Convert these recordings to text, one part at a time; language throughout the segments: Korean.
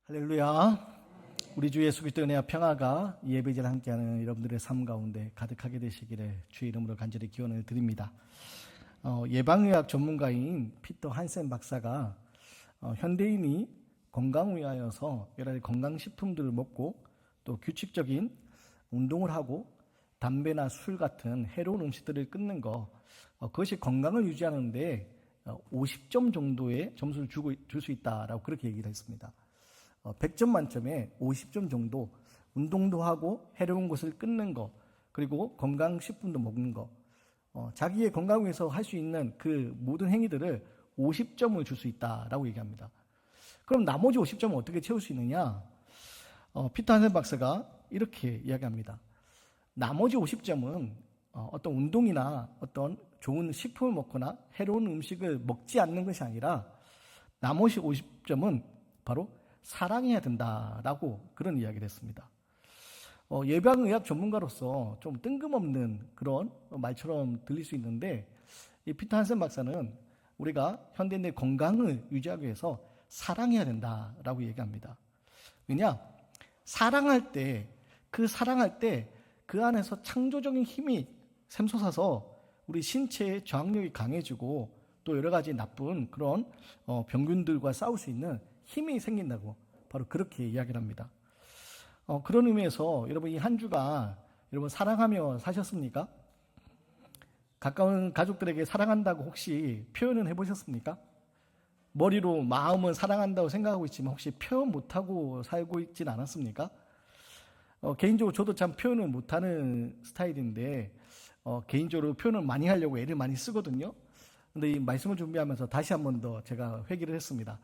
할렐루야. 우리 주 예수 그리스도의 은혜와 평화가 이 예배를 함께하는 여러분들의 삶 가운데 가득하게 되시기를 주의 이름으로 간절히 기원을 드립니다. 예방의학 전문가인 피터 한센 박사가 현대인이 건강을 위하여서 여러 가지 건강식품들을 먹고 또 규칙적인 운동을 하고 담배나 술 같은 해로운 음식들을 끊는 것, 그것이 건강을 유지하는데 50점 정도의 점수를 줄 수 있다라고 그렇게 얘기를 했습니다. 100점 만점에 50점 정도, 운동도 하고 해로운 것을 끊는 거, 그리고 건강식품도 먹는 거, 자기의 건강을 위해서 할 수 있는 그 모든 행위들을 50점을 줄 수 있다라고 얘기합니다. 그럼 나머지 50점을 어떻게 채울 수 있느냐? 피터 한센 박사가 이렇게 이야기합니다. 나머지 50점은 어떤 운동이나 어떤 좋은 식품을 먹거나 해로운 음식을 먹지 않는 것이 아니라 나머지 50점은 바로 사랑해야 된다라고 그런 이야기를 했습니다. 예방의학 전문가로서 좀 뜬금없는 그런 말처럼 들릴 수 있는데, 이 피터 한센 박사는 우리가 현대인의 건강을 유지하기 위해서 사랑해야 된다라고 얘기합니다. 왜냐? 사랑할 때 그 안에서 창조적인 힘이 샘솟아서 우리 신체의 저항력이 강해지고 또 여러 가지 나쁜 그런 병균들과 싸울 수 있는 힘이 생긴다고 바로 그렇게 이야기를 합니다. 그런 의미에서 여러분 이 한 주가 여러분 사랑하며 사셨습니까? 가까운 가족들에게 사랑한다고 혹시 표현은 해보셨습니까? 머리로 마음은 사랑한다고 생각하고 있지만 혹시 표현 못하고 살고 있진 않았습니까? 개인적으로 저도 참 표현을 못하는 스타일인데 개인적으로 표현을 많이 하려고 애를 많이 쓰거든요. 근데 이 말씀을 준비하면서 다시 한 번 더 제가 회개를 했습니다.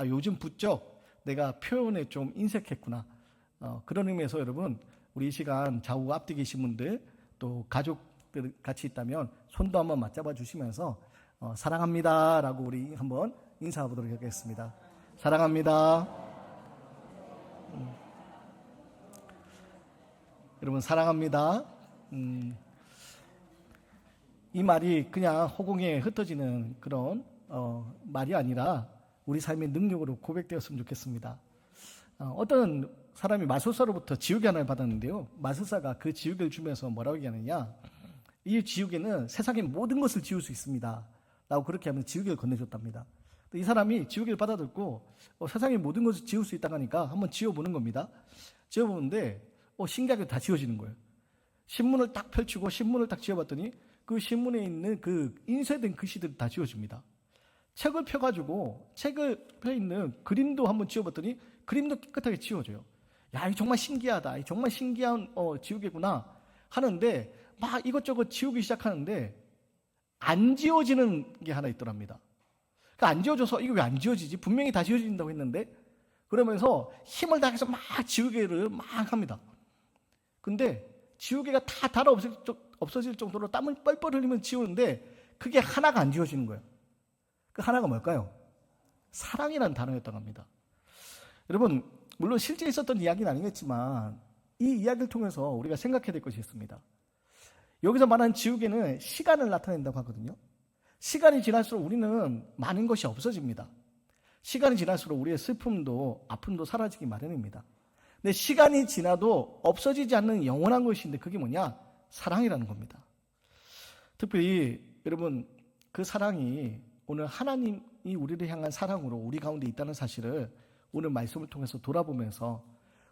요즘 부쩍 내가 표현에 좀 인색했구나. 그런 의미에서 여러분, 우리 이 시간 좌우 앞뒤 계신 분들 또 가족들 같이 있다면 손도 한번 맞잡아 주시면서 사랑합니다 라고 우리 한번 인사하도록 하겠습니다. 사랑합니다. 여러분 사랑합니다. 이 말이 그냥 허공에 흩어지는 그런 말이 아니라 우리 삶의 능력으로 고백되었으면 좋겠습니다. 어떤 사람이 마술사로부터 지우개 하나를 받았는데요, 마술사가 그 지우개를 주면서 뭐라고 얘기하느냐, 이 지우개는 세상의 모든 것을 지울 수 있습니다 라고 그렇게 하면 지우개를 건네줬답니다. 이 사람이 지우개를 받아들고 세상의 모든 것을 지울 수 있다고 하니까 한번 지워보는 겁니다. 지워보는데 신기하게 다 지워지는 거예요. 신문을 딱 펼치고 신문을 딱 지워봤더니 그 신문에 있는 그 인쇄된 글씨들이 다 지워집니다. 책을 펴가지고 책을 펴 있는 그림도 한번 지워봤더니 그림도 깨끗하게 지워져요. 야, 이거 정말 신기하다. 정말 신기한 지우개구나 하는데 막 이것저것 지우기 시작하는데 안 지워지는 게 하나 있더랍니다. 그러니까 안 지워져서 이거 왜 안 지워지지? 분명히 다 지워진다고 했는데, 그러면서 힘을 다해서 막 지우개를 막 합니다. 근데 지우개가 다 달아 없어질 정도로 땀을 뻘뻘 흘리면 지우는데 그게 하나가 안 지워지는 거예요. 그 하나가 뭘까요? 사랑이라는 단어였다고 합니다. 여러분, 물론 실제 있었던 이야기는 아니겠지만 이 이야기를 통해서 우리가 생각해야 될 것이 있습니다. 여기서 말하는 지우개는 시간을 나타낸다고 하거든요. 시간이 지날수록 우리는 많은 것이 없어집니다. 시간이 지날수록 우리의 슬픔도 아픔도 사라지기 마련입니다. 근데 시간이 지나도 없어지지 않는 영원한 것인데 그게 뭐냐? 사랑이라는 겁니다. 특별히 여러분, 그 사랑이 오늘 하나님이 우리를 향한 사랑으로 우리 가운데 있다는 사실을 오늘 말씀을 통해서 돌아보면서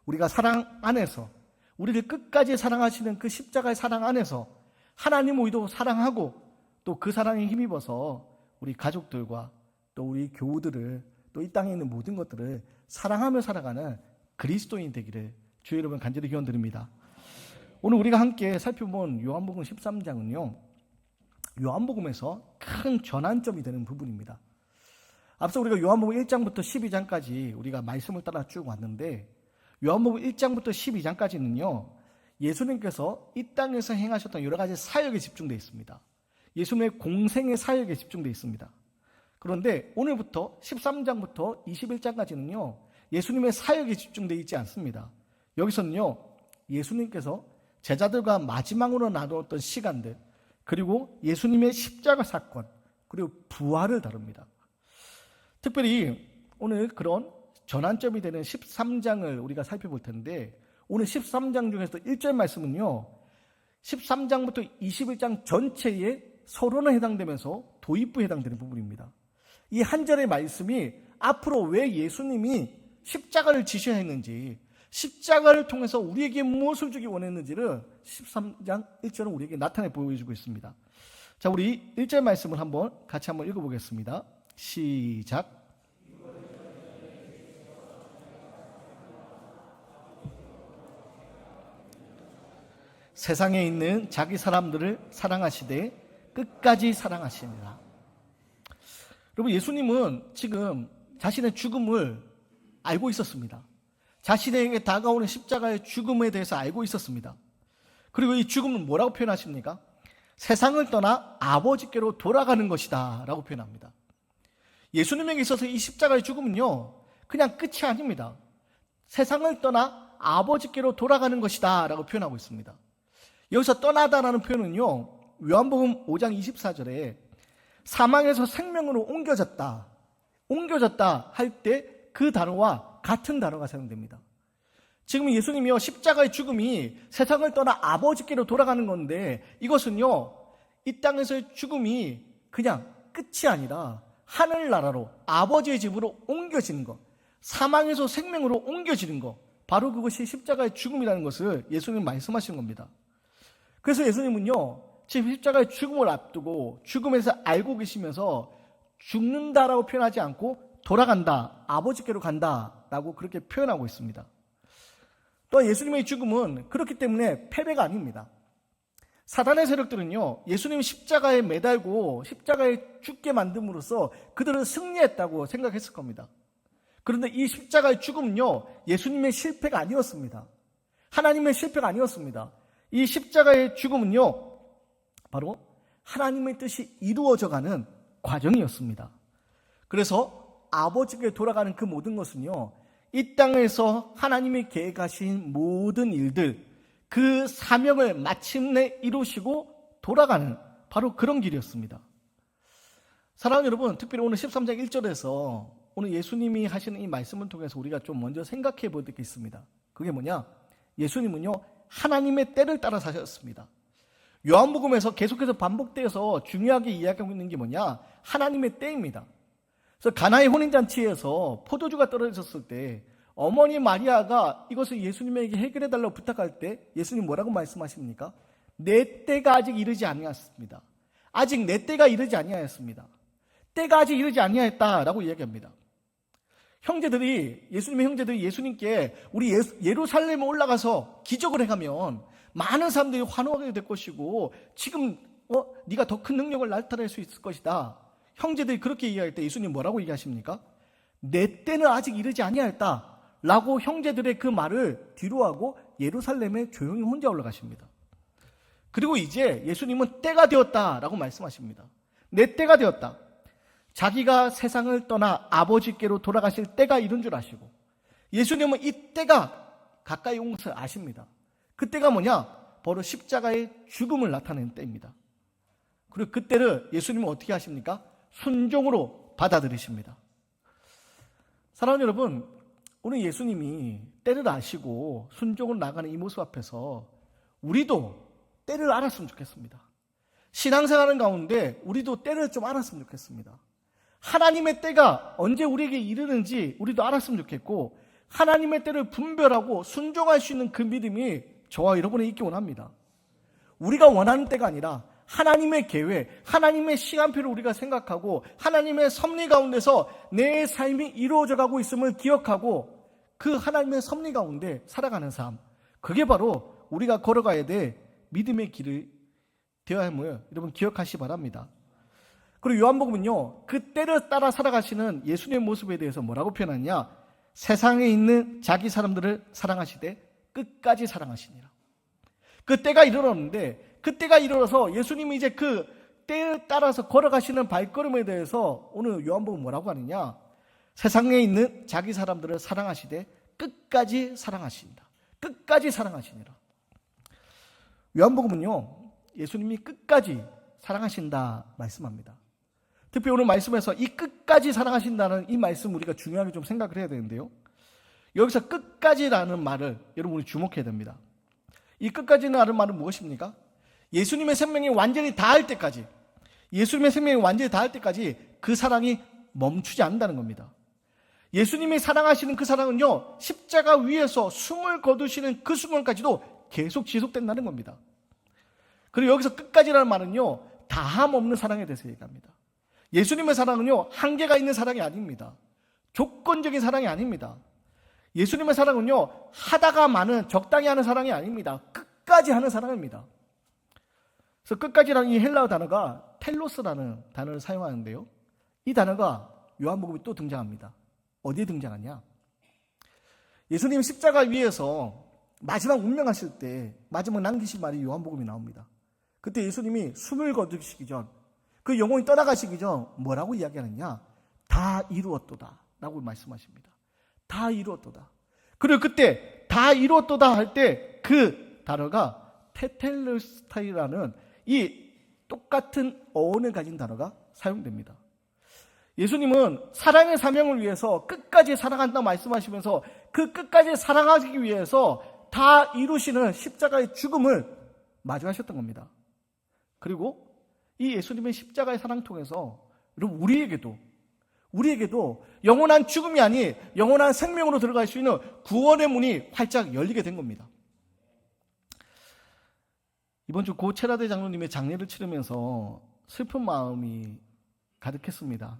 우리가 사랑 안에서, 우리를 끝까지 사랑하시는 그 십자가의 사랑 안에서 하나님 우리도 사랑하고 또 그 사랑에 힘입어서 우리 가족들과 또 우리 교우들을 또 이 땅에 있는 모든 것들을 사랑하며 살아가는 그리스도인 되기를 주의 여러분 간절히 기원드립니다. 오늘 우리가 함께 살펴본 요한복음 13장은요, 요한복음에서 큰 전환점이 되는 부분입니다. 앞서 우리가 요한복음 1장부터 12장까지 우리가 말씀을 따라 쭉 왔는데, 요한복음 1장부터 12장까지는요 예수님께서 이 땅에서 행하셨던 여러 가지 사역에 집중되어 있습니다. 예수님의 공생의 사역에 집중되어 있습니다. 그런데 오늘부터 13장부터 21장까지는요 예수님의 사역에 집중되어 있지 않습니다. 여기서는요 예수님께서 제자들과 마지막으로 나누었던 시간들, 그리고 예수님의 십자가 사건, 그리고 부활을 다룹니다. 특별히 오늘 그런 전환점이 되는 13장을 우리가 살펴볼 텐데, 오늘 13장 중에서 1절 말씀은요, 13장부터 21장 전체에 서론에 해당되면서 도입부에 해당되는 부분입니다. 이 한 절의 말씀이 앞으로 왜 예수님이 십자가를 지셔야 했는지, 십자가를 통해서 우리에게 무엇을 주기 원했는지를 13장 1절은 우리에게 나타내 보여주고 있습니다. 자, 우리 1절 말씀을 같이 한번 읽어보겠습니다. 시작. 세상에 있는 자기 사람들을 사랑하시되 끝까지 사랑하시니라. 여러분, 예수님은 지금 자신의 죽음을 알고 있었습니다. 자신에게 다가오는 십자가의 죽음에 대해서 알고 있었습니다. 그리고 이 죽음은 뭐라고 표현하십니까? 세상을 떠나 아버지께로 돌아가는 것이다 라고 표현합니다. 예수님에게 있어서 이 십자가의 죽음은요, 그냥 끝이 아닙니다. 세상을 떠나 아버지께로 돌아가는 것이다 라고 표현하고 있습니다. 여기서 떠나다라는 표현은요, 요한복음 5장 24절에 사망에서 생명으로 옮겨졌다 할 때 그 단어와 같은 단어가 사용됩니다. 지금 예수님이요, 십자가의 죽음이 세상을 떠나 아버지께로 돌아가는 건데, 이것은요, 이 땅에서의 죽음이 그냥 끝이 아니라 하늘나라로, 아버지의 집으로 옮겨지는 것, 사망에서 생명으로 옮겨지는 것, 바로 그것이 십자가의 죽음이라는 것을 예수님 말씀하시는 겁니다. 그래서 예수님은요, 지금 십자가의 죽음을 앞두고 죽음에서 알고 계시면서 죽는다라고 표현하지 않고 돌아간다, 아버지께로 간다라고 그렇게 표현하고 있습니다. 또 예수님의 죽음은 그렇기 때문에 패배가 아닙니다. 사단의 세력들은요, 예수님 십자가에 매달고 십자가에 죽게 만듦으로써 그들은 승리했다고 생각했을 겁니다. 그런데 이 십자가의 죽음은요, 예수님의 실패가 아니었습니다. 하나님의 실패가 아니었습니다. 이 십자가의 죽음은요, 바로 하나님의 뜻이 이루어져가는 과정이었습니다. 그래서 아버지께 돌아가는 그 모든 것은요, 이 땅에서 하나님이 계획하신 모든 일들, 그 사명을 마침내 이루시고 돌아가는 바로 그런 길이었습니다. 사랑하는 여러분, 특별히 오늘 13장 1절에서 오늘 예수님이 하시는 이 말씀을 통해서 우리가 좀 먼저 생각해 볼 게 있습니다. 그게 뭐냐? 예수님은요, 하나님의 때를 따라 사셨습니다. 요한복음에서 계속해서 반복되어서 중요하게 이야기하고 있는 게 뭐냐? 하나님의 때입니다. 그래서 가나의 혼인잔치에서 포도주가 떨어졌을 때 어머니 마리아가 이것을 예수님에게 해결해달라고 부탁할 때 예수님 뭐라고 말씀하십니까? 내 때가 아직 이르지 아니하였습니다. 아직 내 때가 이르지 아니하였습니다. 때가 아직 이르지 아니하였다라고 이야기합니다. 예수님의 형제들이 예수님께 우리 예루살렘에 올라가서 기적을 해가면 많은 사람들이 환호하게 될 것이고 지금 네가 더 큰 능력을 나타낼 수 있을 것이다. 형제들이 그렇게 이야기할 때 예수님 뭐라고 얘기하십니까? 내 때는 아직 이르지 아니하였다 라고 형제들의 그 말을 뒤로하고 예루살렘에 조용히 혼자 올라가십니다. 그리고 이제 예수님은 때가 되었다라고 말씀하십니다. 내 때가 되었다. 자기가 세상을 떠나 아버지께로 돌아가실 때가 이른 줄 아시고, 예수님은 이 때가 가까이 온 것을 아십니다. 그 때가 뭐냐? 바로 십자가의 죽음을 나타내는 때입니다. 그리고 그 때를 예수님은 어떻게 하십니까? 순종으로 받아들이십니다. 사랑하는 여러분, 오늘 예수님이 때를 아시고 순종으로 나가는 이 모습 앞에서 우리도 때를 알았으면 좋겠습니다. 신앙생활하는 가운데 우리도 때를 좀 알았으면 좋겠습니다. 하나님의 때가 언제 우리에게 이르는지 우리도 알았으면 좋겠고, 하나님의 때를 분별하고 순종할 수 있는 그 믿음이 저와 여러분에 있기 원합니다. 우리가 원하는 때가 아니라 하나님의 계획, 하나님의 시간표를 우리가 생각하고 하나님의 섭리 가운데서 내 삶이 이루어져 가고 있음을 기억하고 그 하나님의 섭리 가운데 살아가는 삶, 그게 바로 우리가 걸어가야 될 믿음의 길을 되어야 함을 여러분 기억하시기 바랍니다. 그리고 요한복음은요, 그 때를 따라 살아가시는 예수님의 모습에 대해서 뭐라고 표현하냐? 세상에 있는 자기 사람들을 사랑하시되 끝까지 사랑하시니라. 그 때가 이르렀는데, 그 때가 이르러서 예수님이 이제 그 때를 따라서 걸어가시는 발걸음에 대해서 오늘 요한복음은 뭐라고 하느냐? 세상에 있는 자기 사람들을 사랑하시되 끝까지 사랑하시니라. 끝까지 사랑하시니라. 요한복음은요, 예수님이 끝까지 사랑하신다 말씀합니다. 특히 오늘 말씀에서 이 끝까지 사랑하신다는 이 말씀 우리가 중요하게 좀 생각을 해야 되는데요. 여기서 끝까지라는 말을 여러분 우리 주목해야 됩니다. 이 끝까지라는 말은 무엇입니까? 예수님의 생명이 완전히 다할 때까지, 예수님의 생명이 완전히 다할 때까지 그 사랑이 멈추지 않는다는 겁니다. 예수님이 사랑하시는 그 사랑은요, 십자가 위에서 숨을 거두시는 그 순간까지도 계속 지속된다는 겁니다. 그리고 여기서 끝까지라는 말은요, 다함 없는 사랑에 대해서 얘기합니다. 예수님의 사랑은요, 한계가 있는 사랑이 아닙니다. 조건적인 사랑이 아닙니다. 예수님의 사랑은요, 하다가 많은, 적당히 하는 사랑이 아닙니다. 끝까지 하는 사랑입니다. 그래서 끝까지라는 이 헬라어 단어가 텔로스라는 단어를 사용하는데요. 이 단어가 요한복음에 또 등장합니다. 어디에 등장하냐? 예수님 십자가 위에서 마지막 운명하실 때 마지막 남기신 말이 요한복음에 나옵니다. 그때 예수님이 숨을 거두시기 전, 그 영혼이 떠나가시기 전 뭐라고 이야기하느냐? 다 이루었도다 라고 말씀하십니다. 다 이루었도다. 그리고 그때 다 이루었도다 할 때 그 단어가 테텔레스타이라는 이 똑같은 어원을 가진 단어가 사용됩니다. 예수님은 사랑의 사명을 위해서 끝까지 사랑한다 말씀하시면서 그 끝까지 사랑하기 위해서 다 이루시는 십자가의 죽음을 마주하셨던 겁니다. 그리고 이 예수님의 십자가의 사랑 통해서 여러분 우리에게도 영원한 죽음이 아닌 영원한 생명으로 들어갈 수 있는 구원의 문이 활짝 열리게 된 겁니다. 이번 주 고 체라데 장로님의 장례를 치르면서 슬픈 마음이 가득했습니다.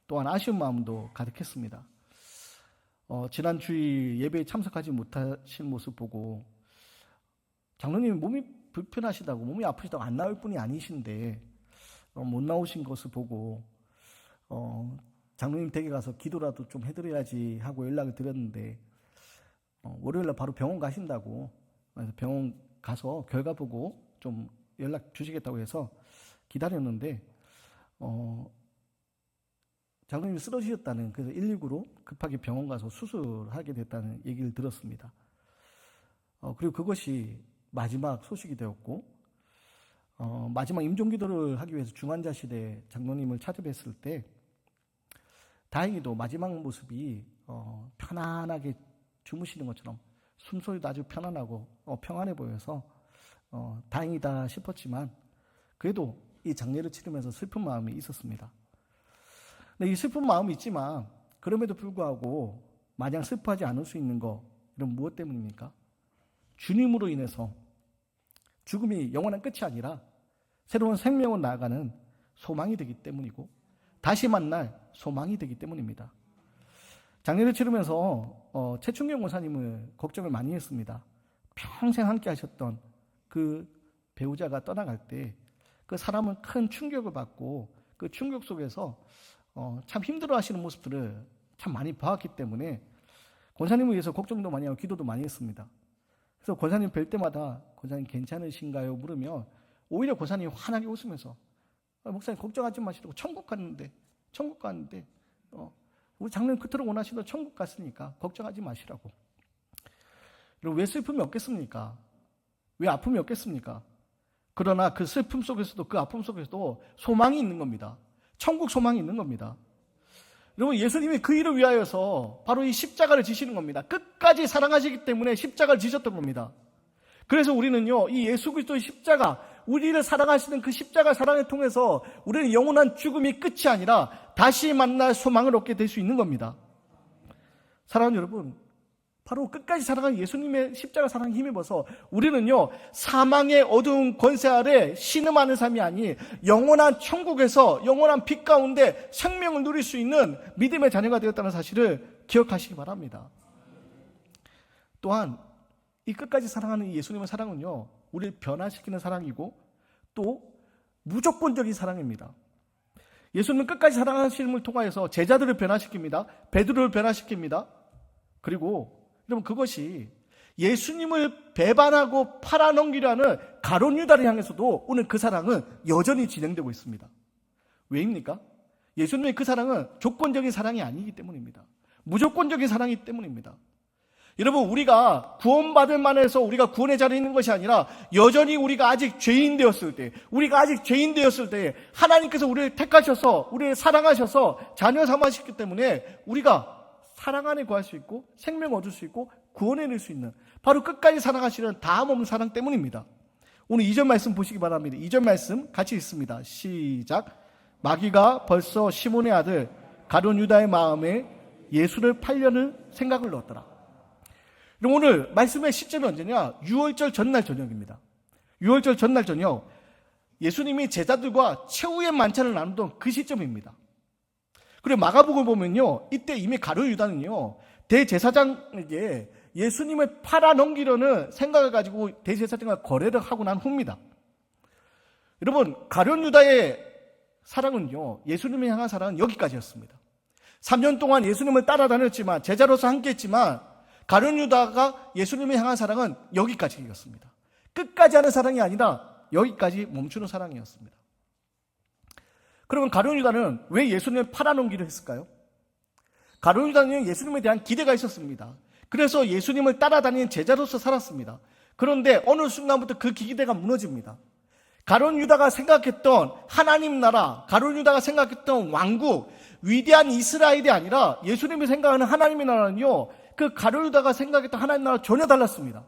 또한 아쉬운 마음도 가득했습니다. 지난 주일 예배에 참석하지 못하신 모습 보고 장로님이 몸이 불편하시다고, 몸이 아프시다고 안 나올 분이 아니신데 못 나오신 것을 보고 장로님 댁에 가서 기도라도 좀 해드려야지 하고 연락을 드렸는데 월요일날 바로 병원 가신다고, 그래서 병원 가서 결과 보고 좀 연락 주시겠다고 해서 기다렸는데 장로님이 쓰러지셨다는, 그래서 119로 급하게 병원 가서 수술하게 됐다는 얘기를 들었습니다. 그리고 그것이 마지막 소식이 되었고 마지막 임종기도를 하기 위해서 중환자실에 장로님을 찾아뵀을 때 다행히도 마지막 모습이 편안하게 주무시는 것처럼 숨소리도 아주 편안하고 평안해 보여서 다행이다 싶었지만 그래도 이 장례를 치르면서 슬픈 마음이 있었습니다. 근데 이 슬픈 마음이 있지만 그럼에도 불구하고 마냥 슬퍼하지 않을 수 있는 거, 이런 무엇 때문입니까? 주님으로 인해서 죽음이 영원한 끝이 아니라 새로운 생명으로 나아가는 소망이 되기 때문이고 다시 만날 소망이 되기 때문입니다. 장례를 치르면서 최충경 권사님을 걱정을 많이 했습니다. 평생 함께 하셨던 그 배우자가 떠나갈 때 그 사람은 큰 충격을 받고 그 충격 속에서 참 힘들어하시는 모습들을 참 많이 봐왔기 때문에 권사님을 위해서 걱정도 많이 하고 기도도 많이 했습니다. 그래서 권사님 뵐 때마다 권사님 괜찮으신가요? 물으면 오히려 권사님이 환하게 웃으면서 목사님 걱정하지 마시라고, 천국 갔는데 우리 장로님 그토록 원하시던 천국 갔으니까 걱정하지 마시라고. 그리고 왜 슬픔이 없겠습니까? 왜 아픔이 없겠습니까? 그러나 그 슬픔 속에서도, 그 아픔 속에서도 소망이 있는 겁니다. 천국 소망이 있는 겁니다. 여러분, 예수님이 그 일을 위하여서 바로 이 십자가를 지시는 겁니다. 끝까지 사랑하시기 때문에 십자가를 지셨던 겁니다. 그래서 우리는요, 이 예수 그리스도의 십자가, 우리를 사랑하시는 그 십자가 사랑을 통해서 우리는 영원한 죽음이 끝이 아니라 다시 만날 소망을 얻게 될 수 있는 겁니다. 사랑하는 여러분, 바로 끝까지 사랑하는 예수님의 십자가 사랑에 힘입어서 우리는요, 사망의 어두운 권세 아래 신음하는 삶이 아닌 영원한 천국에서 영원한 빛 가운데 생명을 누릴 수 있는 믿음의 자녀가 되었다는 사실을 기억하시기 바랍니다. 또한 이 끝까지 사랑하는 예수님의 사랑은요, 우리를 변화시키는 사랑이고 또 무조건적인 사랑입니다. 예수님은 끝까지 사랑하심을 통하여서 제자들을 변화시킵니다. 베드로를 변화시킵니다. 그리고 여러분, 그것이 예수님을 배반하고 팔아넘기려는 가룟 유다를 향해서도 오늘 그 사랑은 여전히 진행되고 있습니다. 왜입니까? 예수님의 그 사랑은 조건적인 사랑이 아니기 때문입니다. 무조건적인 사랑이기 때문입니다. 여러분, 우리가 구원받을 만해서 우리가 구원의 자리에 있는 것이 아니라 여전히 우리가 아직 죄인 되었을 때 하나님께서 우리를 택하셔서 우리를 사랑하셔서 자녀 삼으셨기 때문에 우리가 사랑 안에 구할 수 있고 생명 얻을 수 있고 구원해 낼 수 있는, 바로 끝까지 사랑하시는 다음 없는 사랑 때문입니다. 오늘 2절 말씀 보시기 바랍니다. 2절 말씀 같이 읽습니다. 시작. 마귀가 벌써 시몬의 아들 가룟 유다의 마음에 예수를 팔려는 생각을 넣었더라. 오늘 말씀의 시점이 언제냐? 6월절 전날 저녁입니다. 6월절 전날 저녁, 예수님이 제자들과 최후의 만찬을 나누던 그 시점입니다. 그리고 마가복음을 보면요, 이때 이미 가룟 유다는요, 대제사장에게 예수님을 팔아넘기려는 생각을 가지고 대제사장과 거래를 하고 난 후입니다. 여러분, 가룟 유다의 사랑은요, 예수님을 향한 사랑은 여기까지였습니다. 3년 동안 예수님을 따라다녔지만, 제자로서 함께했지만, 가룟 유다가 예수님을 향한 사랑은 여기까지였습니다. 끝까지 하는 사랑이 아니라 여기까지 멈추는 사랑이었습니다. 그러면 가룟 유다는 왜 예수님을 팔아넘기려 했을까요? 가룟 유다는 예수님에 대한 기대가 있었습니다. 그래서 예수님을 따라다니는 제자로서 살았습니다. 그런데 어느 순간부터 그 기대가 무너집니다. 가룟 유다가 생각했던 하나님 나라, 가룟 유다가 생각했던 왕국, 위대한 이스라엘이 아니라 예수님이 생각하는 하나님의 나라는요, 그 가룟 유다가 생각했던 하나님 나라와 전혀 달랐습니다.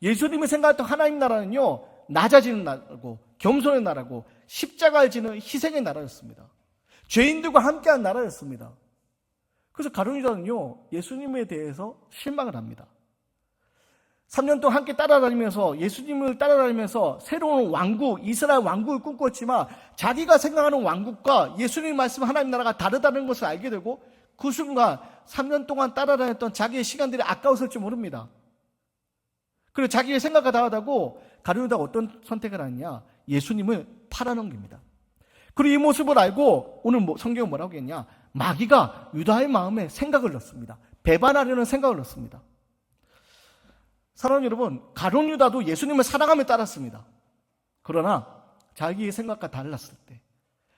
예수님이 생각했던 하나님 나라는요, 낮아지는 나라고, 겸손의 나라고, 십자가를 지는 희생의 나라였습니다. 죄인들과 함께한 나라였습니다. 그래서 가룟 유다는요, 예수님에 대해서 실망을 합니다. 3년 동안 함께 따라다니면서, 예수님을 따라다니면서 새로운 왕국, 이스라엘 왕국을 꿈꿨지만 자기가 생각하는 왕국과 예수님 말씀 하나님 나라가 다르다는 것을 알게 되고, 그 순간 3년 동안 따라다녔던 자기의 시간들이 아까웠을지 모릅니다. 그리고 자기의 생각과 다르다고 가룟 유다가 어떤 선택을 하느냐? 예수님을 팔아넘깁니다. 그리고 이 모습을 알고 오늘 성경은 뭐라고 했냐? 마귀가 유다의 마음에 생각을 넣습니다. 배반하려는 생각을 넣습니다. 사랑하는 여러분, 가룟 유다도 예수님을 사랑하며 따랐습니다. 그러나 자기의 생각과 달랐을 때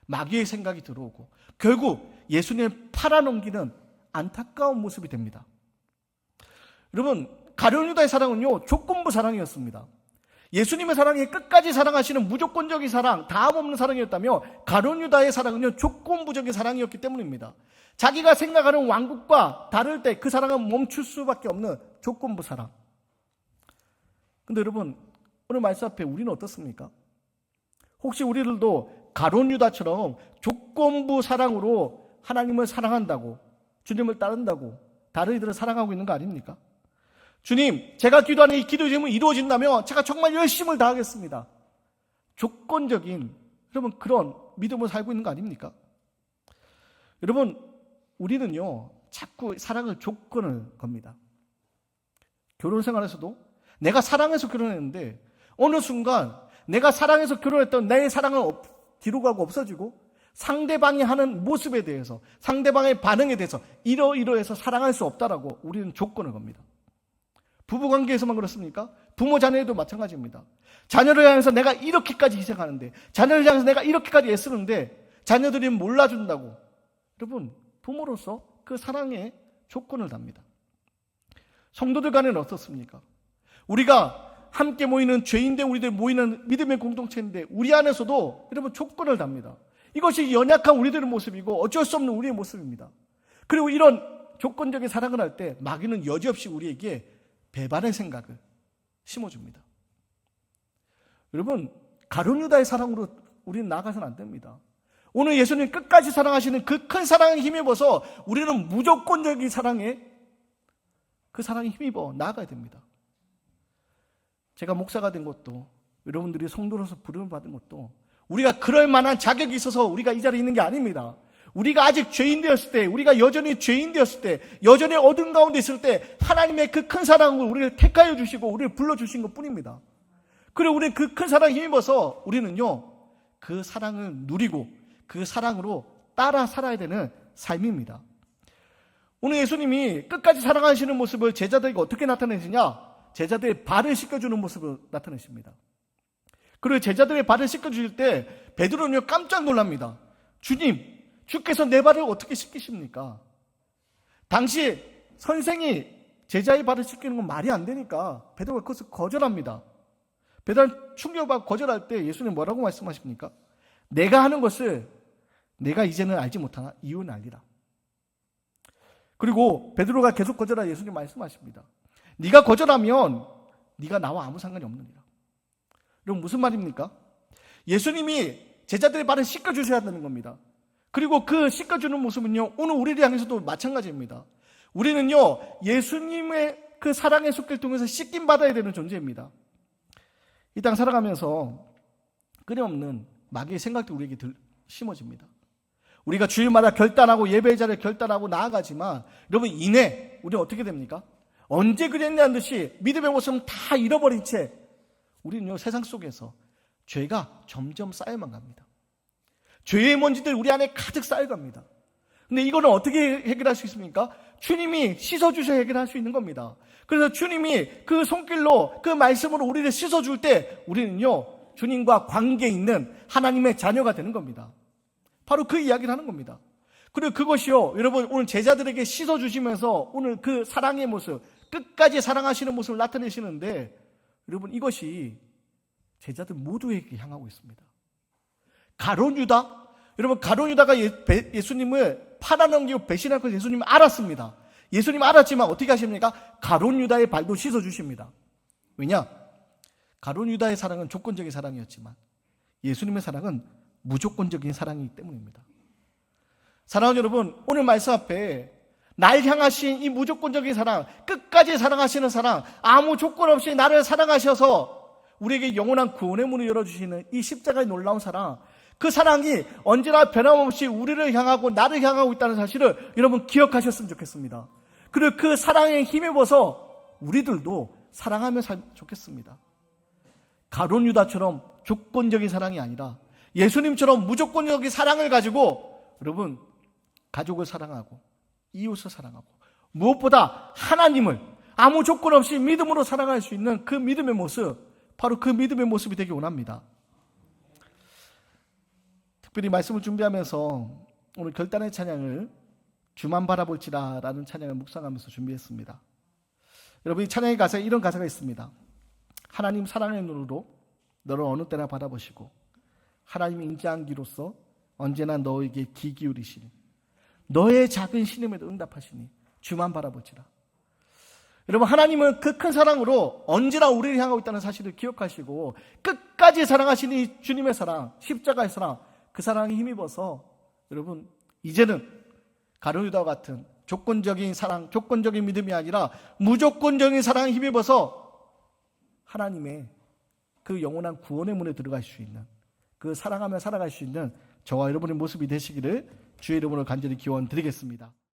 마귀의 생각이 들어오고 결국 예수님을 팔아넘기는 안타까운 모습이 됩니다. 여러분, 가룟 유다의 사랑은요, 조건부 사랑이었습니다. 예수님의 사랑이 끝까지 사랑하시는 무조건적인 사랑, 다음 없는 사랑이었다며 가룟 유다의 사랑은요, 조건부적인 사랑이었기 때문입니다. 자기가 생각하는 왕국과 다를 때 그 사랑은 멈출 수밖에 없는 조건부 사랑. 근데 여러분, 오늘 말씀 앞에 우리는 어떻습니까? 혹시 우리들도 가룟 유다처럼 조건부 사랑으로 하나님을 사랑한다고, 주님을 따른다고 다른 이들을 사랑하고 있는 거 아닙니까? 주님, 제가 기도하는 이 기도 제목이 이루어진다면 제가 정말 열심을 다하겠습니다. 조건적인, 여러분, 그런 믿음을 살고 있는 거 아닙니까? 여러분, 우리는요, 자꾸 사랑을 조건을 겁니다. 결혼 생활에서도 내가 사랑해서 결혼했는데 어느 순간 내가 사랑해서 결혼했던 내 사랑은 뒤로 가고 없어지고 상대방이 하는 모습에 대해서, 상대방의 반응에 대해서 이러이러해서 사랑할 수 없다라고 우리는 조건을 겁니다. 부부관계에서만 그렇습니까? 부모 자녀에도 마찬가지입니다. 자녀를 향해서 내가 이렇게까지 희생하는데, 자녀를 향해서 내가 이렇게까지 애쓰는데 자녀들이 몰라준다고, 여러분, 부모로서 그 사랑에 조건을 답니다. 성도들 간에는 어떻습니까? 우리가 함께 모이는 죄인된 우리들 모이는 믿음의 공동체인데 우리 안에서도 여러분 조건을 답니다. 이것이 연약한 우리들의 모습이고 어쩔 수 없는 우리의 모습입니다. 그리고 이런 조건적인 사랑을 할 때 마귀는 여지없이 우리에게 배반의 생각을 심어줍니다. 여러분, 가룟 유다의 사랑으로 우리는 나아가서는 안 됩니다. 오늘 예수님 끝까지 사랑하시는 그 큰 사랑에 힘입어서 우리는 무조건적인 사랑에, 그 사랑에 힘입어 나아가야 됩니다. 제가 목사가 된 것도, 여러분들이 성도로서 부름을 받은 것도 우리가 그럴 만한 자격이 있어서 우리가 이 자리에 있는 게 아닙니다. 우리가 아직 죄인 되었을 때, 우리가 여전히 죄인 되었을 때, 여전히 어둠 가운데 있을 때 하나님의 그 큰 사랑을 우리를 택하여 주시고 우리를 불러주신 것 뿐입니다. 그리고 우리는 그 큰 사랑에 힘입어서 우리는요, 그 사랑을 누리고 그 사랑으로 따라 살아야 되는 삶입니다. 오늘 예수님이 끝까지 사랑하시는 모습을 제자들에게 어떻게 나타내시냐? 제자들의 발을 씻겨주는 모습을 나타내십니다. 그리고 제자들의 발을 씻겨주실 때 베드로는요, 깜짝 놀랍니다. 주님, 주께서 내 발을 어떻게 씻기십니까? 당시 선생이 제자의 발을 씻기는 건 말이 안 되니까 베드로가 그것을 거절합니다. 베드로는 충격받고 거절할 때 예수님 뭐라고 말씀하십니까? 내가 하는 것을 내가 이제는 알지 못하나 이유는 알리라. 그리고 베드로가 계속 거절하자 예수님 말씀하십니다. 네가 거절하면 네가 나와 아무 상관이 없느니라. 여러분 무슨 말입니까? 예수님이 제자들의 발을 씻겨주셔야 되는 겁니다. 그리고 그 씻겨주는 모습은요, 오늘 우리를 향해서도 마찬가지입니다. 우리는요, 예수님의 그 사랑의 숲길 통해서 씻김 받아야 되는 존재입니다. 이 땅 살아가면서 끊임없는 마귀의 생각도 우리에게 심어집니다. 우리가 주일마다 결단하고 예배의 자리를 결단하고 나아가지만 여러분 이내 우리는 어떻게 됩니까? 언제 그랬냐는 듯이 믿음의 모습은 다 잃어버린 채 우리는요 세상 속에서 죄가 점점 쌓여만 갑니다. 죄의 먼지들 우리 안에 가득 쌓여갑니다. 근데 이거는 어떻게 해결할 수 있습니까? 주님이 씻어주셔야 해결할 수 있는 겁니다. 그래서 주님이 그 손길로 그 말씀으로 우리를 씻어줄 때 우리는요 주님과 관계 있는 하나님의 자녀가 되는 겁니다. 바로 그 이야기를 하는 겁니다. 그리고 그것이요 여러분 오늘 제자들에게 씻어주시면서 오늘 그 사랑의 모습 끝까지 사랑하시는 모습을 나타내시는데 여러분 이것이 제자들 모두에게 향하고 있습니다. 가룟 유다, 여러분 가룟 유다가 예수님을 팔아넘기고 배신할 것을 예수님은 알았습니다. 예수님 알았지만 어떻게 하십니까? 가룟 유다의 발도 씻어주십니다. 왜냐? 가룟 유다의 사랑은 조건적인 사랑이었지만 예수님의 사랑은 무조건적인 사랑이기 때문입니다. 사랑하는 여러분, 오늘 말씀 앞에 날 향하신 이 무조건적인 사랑, 끝까지 사랑하시는 사랑, 아무 조건 없이 나를 사랑하셔서 우리에게 영원한 구원의 문을 열어주시는 이 십자가의 놀라운 사랑, 그 사랑이 언제나 변함없이 우리를 향하고 나를 향하고 있다는 사실을 여러분 기억하셨으면 좋겠습니다. 그리고 그 사랑에 힘입어서 우리들도 사랑하며 살면 좋겠습니다. 가룟 유다처럼 조건적인 사랑이 아니라 예수님처럼 무조건적인 사랑을 가지고 여러분 가족을 사랑하고 이웃을 사랑하고 무엇보다 하나님을 아무 조건 없이 믿음으로 사랑할 수 있는 그 믿음의 모습, 바로 그 믿음의 모습이 되기 원합니다. 특별히 말씀을 준비하면서 오늘 결단의 찬양을 주만 바라볼지라 라는 찬양을 묵상하면서 준비했습니다. 여러분 이 찬양의 가사에 이런 가사가 있습니다. 하나님 사랑의 눈으로 너를 어느 때나 바라보시고 하나님의 인자한기로서 언제나 너에게 귀 기울이시니 너의 작은 신음에도 응답하시니 주만 바라보지라. 여러분 하나님은 그 큰 사랑으로 언제나 우리를 향하고 있다는 사실을 기억하시고 끝까지 사랑하시는 이 주님의 사랑, 십자가의 사랑, 그 사랑에 힘입어서 여러분 이제는 가룟 유다와 같은 조건적인 사랑, 조건적인 믿음이 아니라 무조건적인 사랑에 힘입어서 하나님의 그 영원한 구원의 문에 들어갈 수 있는, 그 사랑하며 살아갈 수 있는 저와 여러분의 모습이 되시기를 주의 이름으로 간절히 기원 드리겠습니다.